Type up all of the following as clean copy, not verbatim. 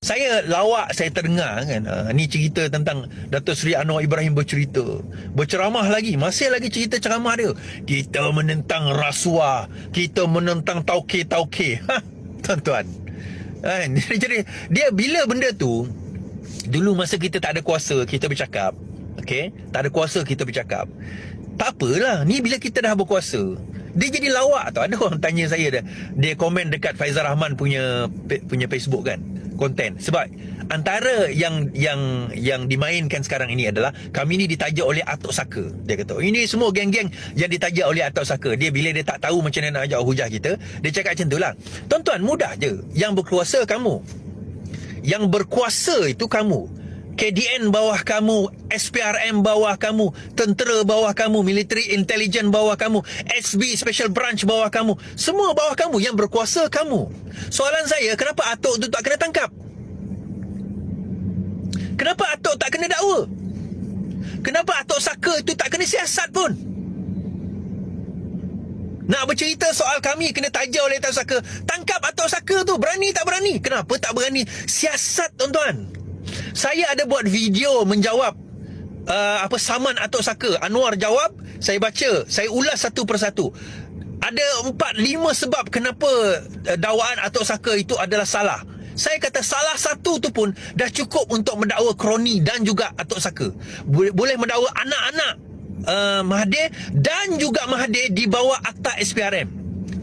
Saya lawak, saya terdengar kan, ni cerita tentang Dato' Seri Anwar Ibrahim berceramah lagi, masih lagi cerita ceramah dia. Kita menentang rasuah, kita menentang tauke. Tuan-tuan, jadi dia bila benda tu, dulu masa kita tak ada kuasa kita bercakap, okey, tak ada kuasa kita bercakap, tak apalah. Ni bila kita dah berkuasa, dia jadi lawak tau. Ada orang tanya saya, dia komen dekat Faizal Rahman punya Facebook kan, konten. Sebab antara yang dimainkan sekarang ini adalah kami ni ditaja oleh Atok Saka. Dia kata ini semua geng-geng yang ditaja oleh Atok Saka. Dia bila dia tak tahu macam mana nak ajak hujah kita, dia cakap macam tu lah. Tuan-tuan, mudah je. Yang berkuasa kamu, yang berkuasa itu kamu. KDN bawah kamu, SPRM bawah kamu, tentera bawah kamu, military intelligence bawah kamu, SB special branch bawah kamu, semua bawah kamu. Yang berkuasa kamu. Soalan saya, kenapa Atok tu tak kena tangkap? Kenapa Atok tak kena dakwa? Kenapa Atok Saka itu tak kena siasat pun? Nak bercerita soal kami kena taja oleh Atok Saka, tangkap Atok Saka tu. Berani tak berani? Kenapa tak berani siasat, tuan-tuan? Saya ada buat video menjawab saman Atok Saka. Anwar jawab, saya baca, saya ulas satu persatu. Ada 4-5 sebab kenapa dakwaan Atok Saka itu adalah salah. Saya kata salah satu tu pun dah cukup untuk mendakwa Kroni dan juga Atok Saka. Boleh mendakwa anak-anak Mahathir dan juga Mahathir di bawah Akta SPRM.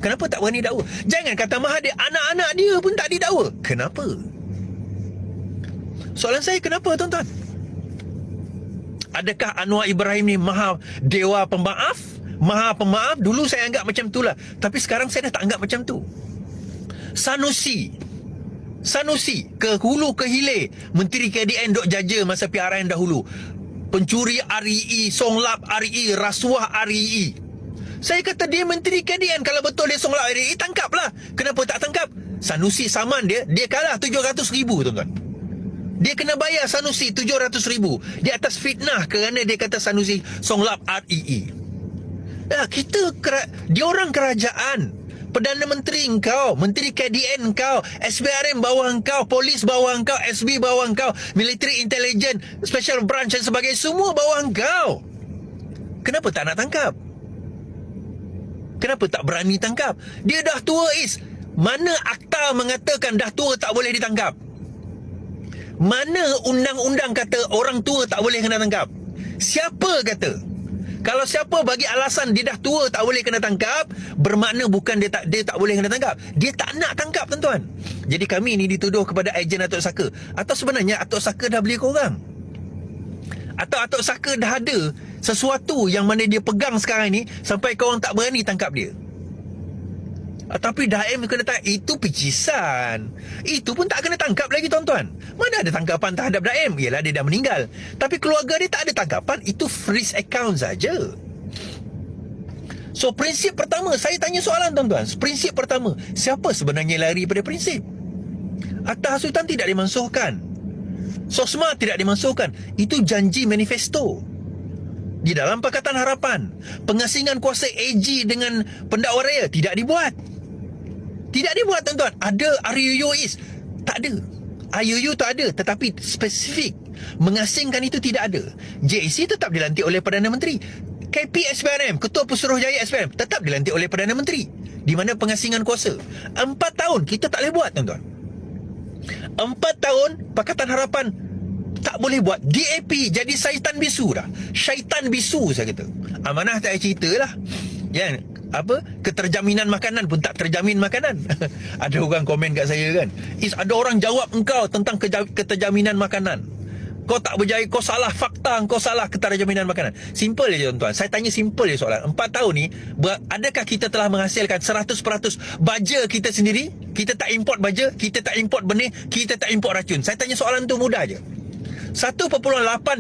Kenapa tak berani dakwa? Jangan kata Mahathir, anak-anak dia pun tak didakwa. Kenapa? Soalan saya, kenapa, tuan-tuan? Adakah Anwar Ibrahim ni maha dewa pemaaf? Maha pemaaf? Dulu saya anggap macam tu lah, tapi sekarang saya dah tak anggap macam tu. Sanusi ke hulu ke hilir, Menteri KDN dok jaja masa PRN dahulu. Pencuri REE, songlap REE, rasuah REE. Saya kata dia Menteri KDN, kalau betul dia songlap REE, tangkaplah. Kenapa tak tangkap? Sanusi saman dia kalah 700,000, tuan-tuan. Dia kena bayar Sanusi 700,000 di atas fitnah kerana dia kata Sanusi songlap REE. Dia orang kerajaan, Perdana Menteri engkau, Menteri KDN engkau, SPRM bawah engkau, polis bawah engkau, SB bawah engkau, military intelligence, special branch dan sebagainya, semua bawah engkau. Kenapa tak nak tangkap? Kenapa tak berani tangkap? Dia dah tua, Is. Mana akta mengatakan dah tua tak boleh ditangkap? Mana undang-undang kata orang tua tak boleh kena tangkap? Siapa kata? Kalau siapa bagi alasan dia dah tua tak boleh kena tangkap, bermakna bukan dia tak boleh kena tangkap. Dia tak nak tangkap, tuan-tuan. Jadi kami ni dituduh kepada ejen Atok Saka. Atau sebenarnya Atok Saka dah beli korang? Atau Atok Saka dah ada sesuatu yang mana dia pegang sekarang ni sampai korang tak berani tangkap dia? Tapi Daim kena tangkap, itu picisan. Itu pun tak kena tangkap lagi, tuan-tuan. Mana ada tangkapan terhadap Daim? Yelah, dia dah meninggal. Tapi keluarga dia tak ada tangkapan. Itu freeze account saja. So prinsip pertama, saya tanya soalan, tuan-tuan. Prinsip pertama, siapa sebenarnya lari pada prinsip? Atta Hasutan tidak dimansuhkan, Sosma tidak dimansuhkan. Itu janji manifesto di dalam Pakatan Harapan. Pengasingan kuasa AG dengan pendakwa raya tidak dibuat. Tidak dibuat, tuan-tuan. Ada RUU Is? Tak ada. RUU tak ada, tetapi spesifik mengasingkan itu tidak ada. JAC tetap dilantik oleh Perdana Menteri. KP SPRM, Ketua Pesuruhjaya SPRM, tetap dilantik oleh Perdana Menteri. Di mana pengasingan kuasa 4 tahun kita tak boleh buat, tuan-tuan. 4 tahun Pakatan Harapan tak boleh buat. DAP jadi syaitan bisu dah. Syaitan bisu, saya kata. Amanah tak cerita lah. Ya, keterjaminan makanan pun tak terjamin makanan. Ada orang komen kat saya kan, Is, ada orang jawab engkau tentang keterjaminan makanan. Kau tak berjaya, kau salah fakta, kau salah keterjaminan makanan. Simple je, tuan-tuan. Saya tanya simple je soalan. 4 tahun ni, adakah kita telah menghasilkan 100% baja kita sendiri? Kita tak import baja, kita tak import benih, kita tak import racun. Saya tanya soalan tu mudah je. 1.8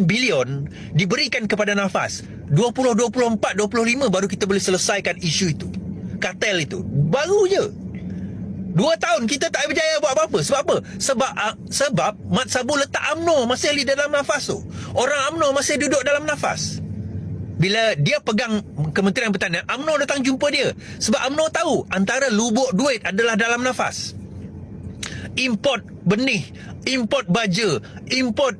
bilion diberikan kepada nafas. 2024-25 baru kita boleh selesaikan isu itu, kartel itu. Baru je 2 tahun kita tak berjaya buat apa-apa. Sebab apa? Sebab Mat Sabu letak UMNO masih di dalam nafas tu. Orang UMNO masih duduk dalam nafas. Bila dia pegang Kementerian Pertanian, UMNO datang jumpa dia. Sebab UMNO tahu antara lubuk duit adalah dalam nafas. Import benih, import baja, import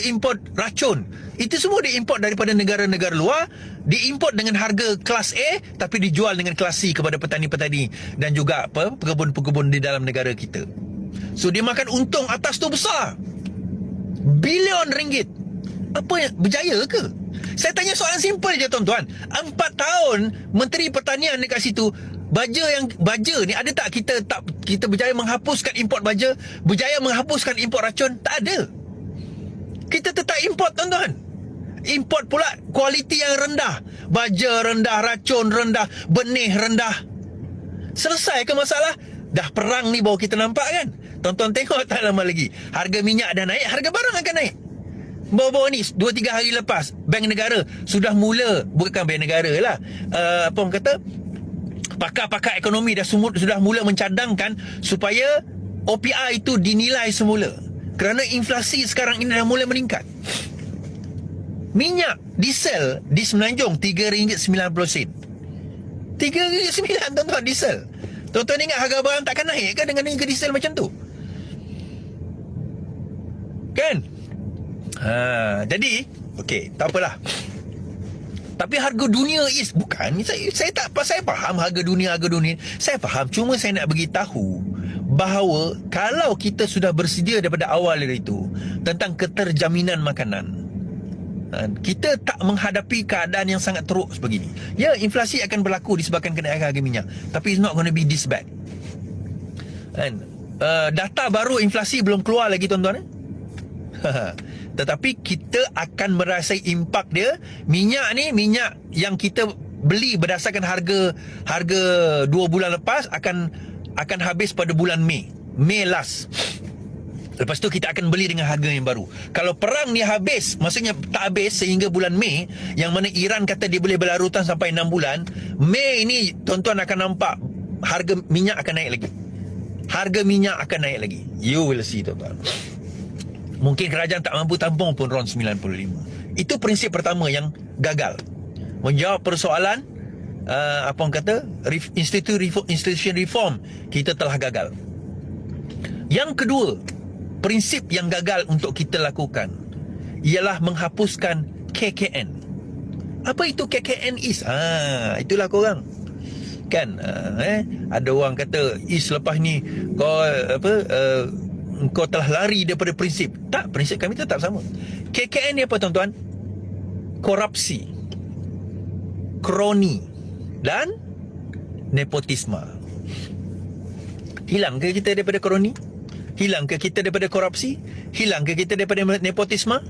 import racun. Itu semua diimport daripada negara-negara luar, diimport dengan harga kelas A tapi dijual dengan kelas C kepada petani-petani dan juga pekebun-pekebun di dalam negara kita. So dia makan untung atas tu besar. Bilion ringgit. Apa yang berjaya ke? Saya tanya soalan simple je tuan-tuan. 4 tahun Menteri Pertanian dekat situ, baja ni ada tak kita berjaya menghapuskan import baja, berjaya menghapuskan import racun? Tak ada. Kita tetap import tuan-tuan. Import pula kualiti yang rendah. Baja rendah, racun rendah, benih rendah. Selesai ke masalah? Dah perang ni baru kita nampak kan? Tuan-tuan tengok tak lama lagi, harga minyak dah naik, harga barang akan naik. Baru-baru ni 2-3 hari lepas, Bank Negara sudah mula, bukan Bank Negara lah, pakar-pakar ekonomi sudah mula mencadangkan supaya OPI itu dinilai semula. Kerana inflasi sekarang ini dah mula meningkat. Minyak diesel di Semenanjung RM3.90. RM3.9 tuan-tuan diesel. Tuan-tuan ingat harga barang takkan naik ke dengan harga diesel macam tu? Kan? Jadi okey, tak apalah. Tapi harga dunia is bukan, saya faham harga dunia. Saya faham, cuma saya nak beritahu bahawa kalau kita sudah bersedia daripada awal dari itu tentang keterjaminan makanan, kita tak menghadapi keadaan yang sangat teruk sebegini. Ya, inflasi akan berlaku disebabkan kenaikan harga minyak, tapi it's not going to be this bad. Data baru inflasi belum keluar lagi tuan-tuan. Tetapi kita akan merasai impak dia. Minyak ni, minyak yang kita beli berdasarkan harga 2 bulan lepas akan habis pada bulan Mei last. Lepas tu kita akan beli dengan harga yang baru. Kalau perang ni habis, maksudnya tak habis sehingga bulan Mei, yang mana Iran kata dia boleh berlarutan sampai 6 bulan, Mei ni tuan-tuan akan nampak harga minyak akan naik lagi. Harga minyak akan naik lagi. You will see tuan-tuan. Mungkin kerajaan tak mampu tampung pun RON 95. Itu prinsip pertama yang gagal. Menjawab persoalan institution reform, kita telah gagal. Yang kedua, prinsip yang gagal untuk kita lakukan ialah menghapuskan KKN. Apa itu KKN is? Itulah korang. Kan ada orang kata lepas ni kau telah lari daripada prinsip. Tak, prinsip kami tetap sama. KKN ni apa tuan-tuan? Korupsi, kroni dan nepotisme. Hilang ke kita daripada kroni? Hilang ke kita daripada korupsi? Hilang ke kita daripada nepotisme?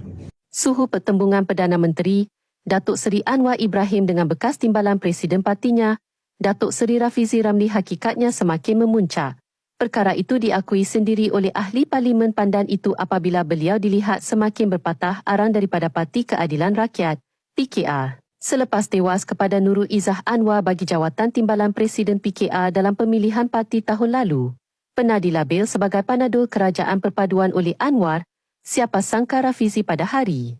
Suhu pertembungan Perdana Menteri Datuk Seri Anwar Ibrahim dengan bekas timbalan Presiden partinya, Datuk Seri Rafizi Ramli, hakikatnya semakin memuncak. Perkara itu diakui sendiri oleh ahli Parlimen Pandan itu apabila beliau dilihat semakin berpatah arang daripada Parti Keadilan Rakyat, PKR. Selepas tewas kepada Nurul Izzah Anwar bagi jawatan timbalan Presiden PKR dalam pemilihan parti tahun lalu, pernah dilabel sebagai panadul kerajaan perpaduan oleh Anwar, siapa sangka Rafizi pada hari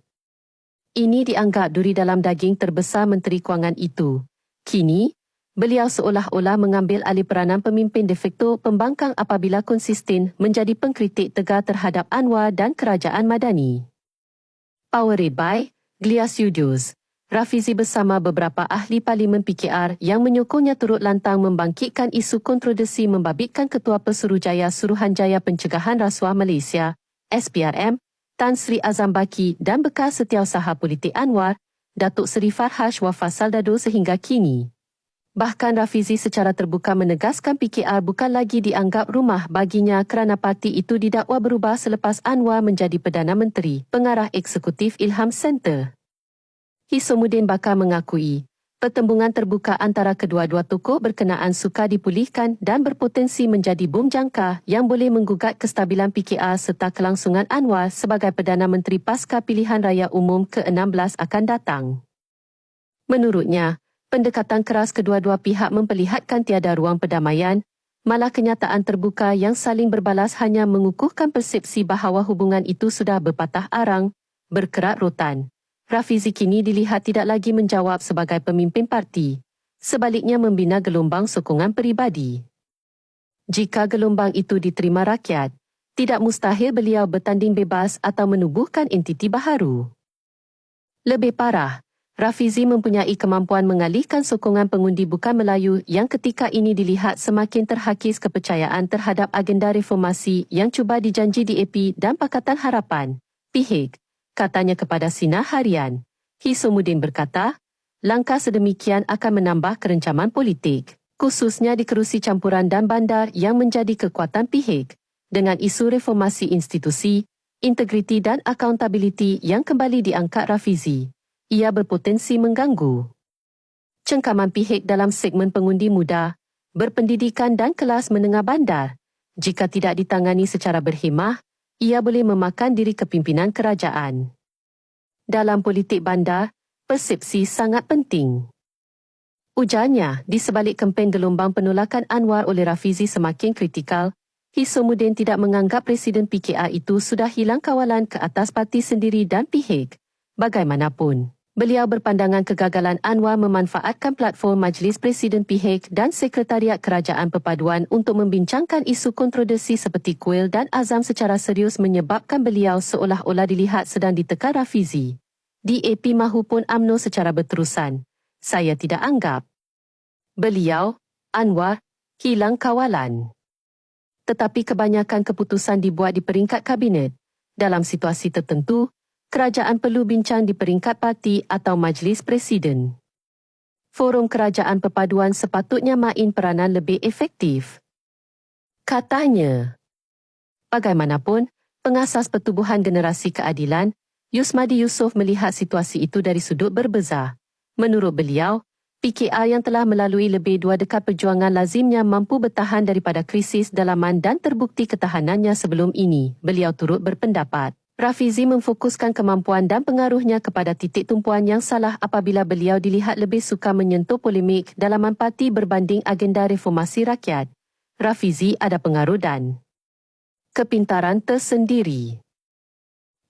ini dianggap duri dalam daging terbesar Menteri Kewangan itu. Kini, beliau seolah-olah mengambil alih peranan pemimpin de facto pembangkang apabila konsisten menjadi pengkritik tegar terhadap Anwar dan Kerajaan Madani. Powered by Glia Studios. Rafizi bersama beberapa ahli Parlimen PKR yang menyokongnya turut lantang membangkitkan isu kontroversi membabitkan Ketua Pesuruhjaya Suruhanjaya Pencegahan Rasuah Malaysia, SPRM, Tan Sri Azam Baki dan bekas setiausaha politik Anwar, Datuk Seri Farhash Wafah Saldado sehingga kini. Bahkan Rafizi secara terbuka menegaskan PKR bukan lagi dianggap rumah baginya kerana parti itu didakwa berubah selepas Anwar menjadi Perdana Menteri, Pengarah Eksekutif Ilham Center. Hisomuddin Bakar mengakui, pertembungan terbuka antara kedua-dua tokoh berkenaan sukar dipulihkan dan berpotensi menjadi bom jangka yang boleh menggugat kestabilan PKR serta kelangsungan Anwar sebagai Perdana Menteri pasca pilihan raya umum ke-16 akan datang. Menurutnya, pendekatan keras kedua-dua pihak memperlihatkan tiada ruang perdamaian, malah kenyataan terbuka yang saling berbalas hanya mengukuhkan persepsi bahawa hubungan itu sudah berpatah arang, berkerak rotan. Rafizi kini dilihat tidak lagi menjawab sebagai pemimpin parti, sebaliknya membina gelombang sokongan peribadi. Jika gelombang itu diterima rakyat, tidak mustahil beliau bertanding bebas atau menubuhkan entiti baharu. Lebih parah, Rafizi mempunyai kemampuan mengalihkan sokongan pengundi bukan Melayu yang ketika ini dilihat semakin terhakis kepercayaan terhadap agenda reformasi yang cuba dijanji DAP dan Pakatan Harapan, PIHIK, katanya kepada Sinar Harian. Hisomudin berkata, langkah sedemikian akan menambah kerencaman politik, khususnya di kerusi campuran dan bandar yang menjadi kekuatan PIHIK, dengan isu reformasi institusi, integriti dan accountability yang kembali diangkat Rafizi. Ia berpotensi mengganggu cengkaman PIHIK dalam segmen pengundi muda, berpendidikan dan kelas menengah bandar. Jika tidak ditangani secara berhemah, ia boleh memakan diri kepimpinan kerajaan. Dalam politik bandar, persepsi sangat penting. Ujarnya, di sebalik kempen gelombang penolakan Anwar oleh Rafizi semakin kritikal, Hisomudin tidak menganggap Presiden PKR itu sudah hilang kawalan ke atas parti sendiri dan PIHIK. Bagaimanapun, beliau berpandangan kegagalan Anwar memanfaatkan platform Majlis Presiden PIHIK dan Sekretariat Kerajaan Perpaduan untuk membincangkan isu kontroversi seperti kuil dan azam secara serius menyebabkan beliau seolah-olah dilihat sedang ditekan Rafizi. DAP mahupun UMNO secara berterusan. Saya tidak anggap beliau, Anwar, hilang kawalan. Tetapi kebanyakan keputusan dibuat di peringkat kabinet. Dalam situasi tertentu, kerajaan perlu bincang di peringkat parti atau majlis presiden. Forum kerajaan perpaduan sepatutnya main peranan lebih efektif, katanya. Bagaimanapun, pengasas Pertubuhan Generasi Keadilan, Yusmadi Yusof melihat situasi itu dari sudut berbeza. Menurut beliau, PKR yang telah melalui lebih 2 dekad perjuangan lazimnya mampu bertahan daripada krisis dalaman dan terbukti ketahanannya sebelum ini. Beliau turut berpendapat, Rafizi memfokuskan kemampuan dan pengaruhnya kepada titik tumpuan yang salah apabila beliau dilihat lebih suka menyentuh polemik dalaman parti berbanding agenda reformasi rakyat. Rafizi ada pengaruh dan kepintaran tersendiri.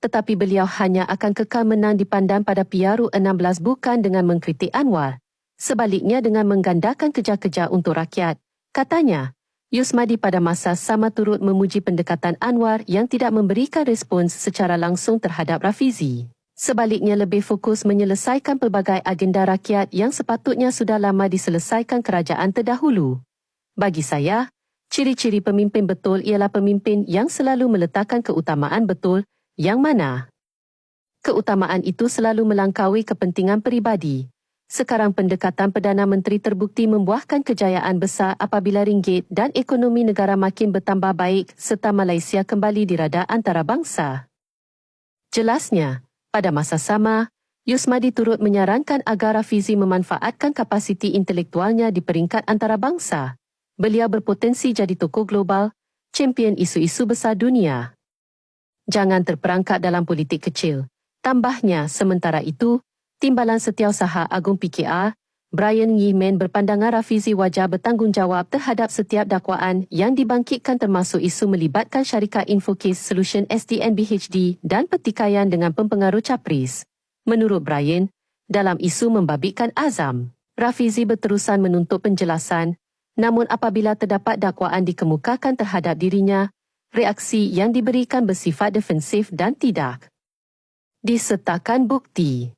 Tetapi beliau hanya akan kekal menang dipandang pada PRU 16 bukan dengan mengkritik Anwar. Sebaliknya dengan menggandakan kerja-kerja untuk rakyat, katanya. Yusmadi pada masa sama turut memuji pendekatan Anwar yang tidak memberikan respons secara langsung terhadap Rafizi. Sebaliknya lebih fokus menyelesaikan pelbagai agenda rakyat yang sepatutnya sudah lama diselesaikan kerajaan terdahulu. Bagi saya, ciri-ciri pemimpin betul ialah pemimpin yang selalu meletakkan keutamaan betul, yang mana keutamaan itu selalu melangkaui kepentingan peribadi. Sekarang pendekatan Perdana Menteri terbukti membuahkan kejayaan besar apabila ringgit dan ekonomi negara makin bertambah baik serta Malaysia kembali di radar antarabangsa. Jelasnya, pada masa sama, Yusmadi turut menyarankan agar Rafizi memanfaatkan kapasiti intelektualnya di peringkat antarabangsa. Beliau berpotensi jadi tokoh global, champion isu-isu besar dunia. Jangan terperangkap dalam politik kecil. Tambahnya, sementara itu, Timbalan Setiausaha Agung PKR, Brian Yeeman berpandangan Rafizi wajar bertanggungjawab terhadap setiap dakwaan yang dibangkitkan termasuk isu melibatkan syarikat Infocase Solution SDN-BHD dan pertikaian dengan pempengaruh Capris. Menurut Brian, dalam isu membabitkan azam, Rafizi berterusan menuntut penjelasan, namun apabila terdapat dakwaan dikemukakan terhadap dirinya, reaksi yang diberikan bersifat defensif dan tidak disertakan bukti.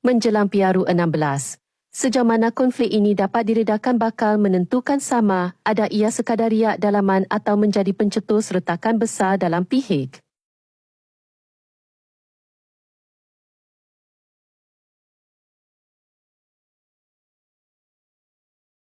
Menjelang PRU 16, sejauh mana konflik ini dapat diredakan bakal menentukan sama ada ia sekadar riak dalaman atau menjadi pencetus retakan besar dalam PIHIK.